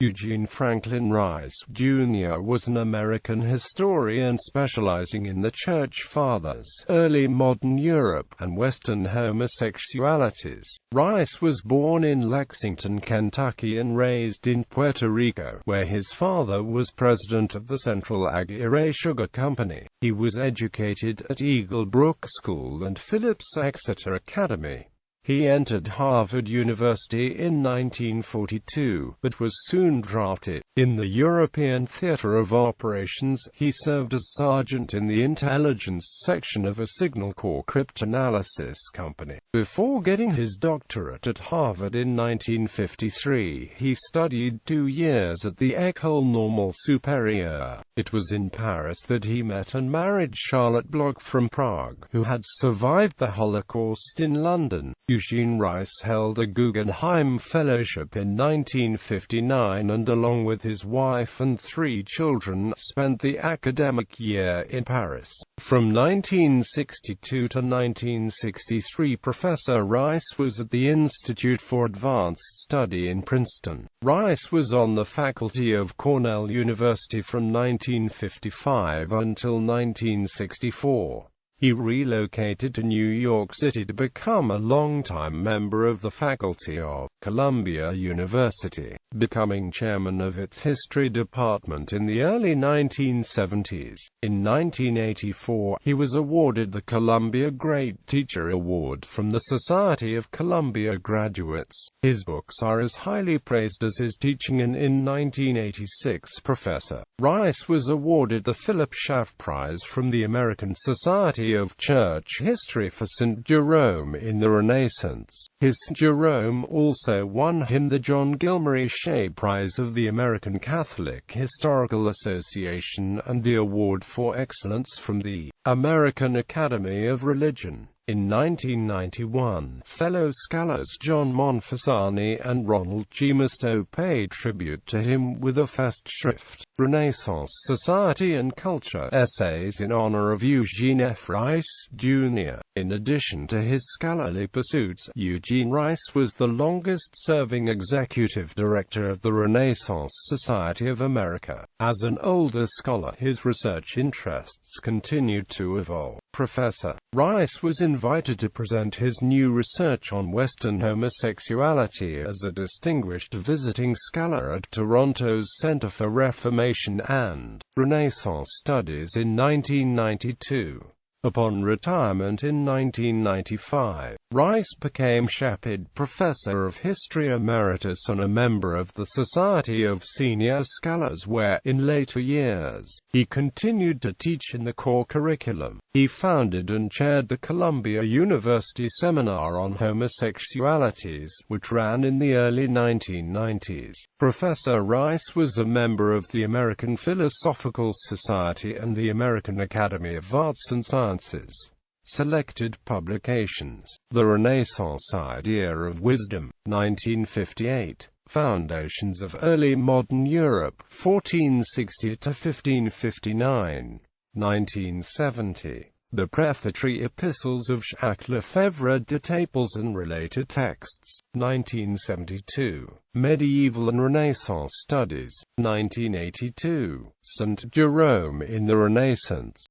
Eugene Franklin Rice, Jr. was an American historian specializing in the Church Fathers, early modern Europe, and Western homosexualities. Rice was born in Lexington, Kentucky and raised in Puerto Rico, where his father was president of the Central Aguirre Sugar Company. He was educated at Eaglebrook School and Phillips Exeter Academy. He entered Harvard University in 1942, but was soon drafted. In the European Theater of Operations, he served as sergeant in the intelligence section of a Signal Corps cryptanalysis company. Before getting his doctorate at Harvard in 1953, he studied 2 years at the École Normale Supérieure. It was in Paris that he met and married Charlotte Bloch from Prague, who had survived the Holocaust in London. Eugene Rice held a Guggenheim Fellowship in 1959 and along with his wife and 3 children, spent the academic year in Paris. From 1962 to 1963, Professor Rice was at the Institute for Advanced Study in Princeton. Rice was on the faculty of Cornell University from 1955 until 1964. He relocated to New York City to become a longtime member of the faculty of Columbia University, becoming chairman of its history department in the early 1970s. In 1984, he was awarded the Columbia Great Teacher Award from the Society of Columbia Graduates. His books are as highly praised as his teaching, and in 1986, Professor Rice was awarded the Philip Schaff Prize from the American Society of Church History for St. Jerome in the Renaissance. His St. Jerome also won him the John Gilmore Shea Prize of the American Catholic Historical Association and the Award for Excellence from the American Academy of Religion. In 1991, fellow scholars John Monfessani and Ronald G. Musto paid tribute to him with a Festschrift, Renaissance Society and Culture, essays in honor of Eugene F. Rice, Jr. In addition to his scholarly pursuits, Eugene Rice was the longest-serving executive director of the Renaissance Society of America. As an older scholar, his research interests continued to evolve. Professor Rice was invited to present his new research on Western homosexuality as a distinguished visiting scholar at Toronto's Centre for Reformation and Renaissance Studies in 1992. Upon retirement in 1995, Rice became Shepard Professor of History Emeritus and a member of the Society of Senior Scholars, where, in later years, he continued to teach in the core curriculum. He founded and chaired the Columbia University Seminar on Homosexualities, which ran in the early 1990s. Professor Rice was a member of the American Philosophical Society and the American Academy of Arts and Sciences. Selected publications: The Renaissance Idea of Wisdom, 1958. Foundations of Early Modern Europe, 1460 to 1559, 1970. The Prefatory Epistles of Jacques Lefebvre d'Etaples and Related Texts, 1972. Medieval and Renaissance Studies, 1982. St. Jerome in the Renaissance,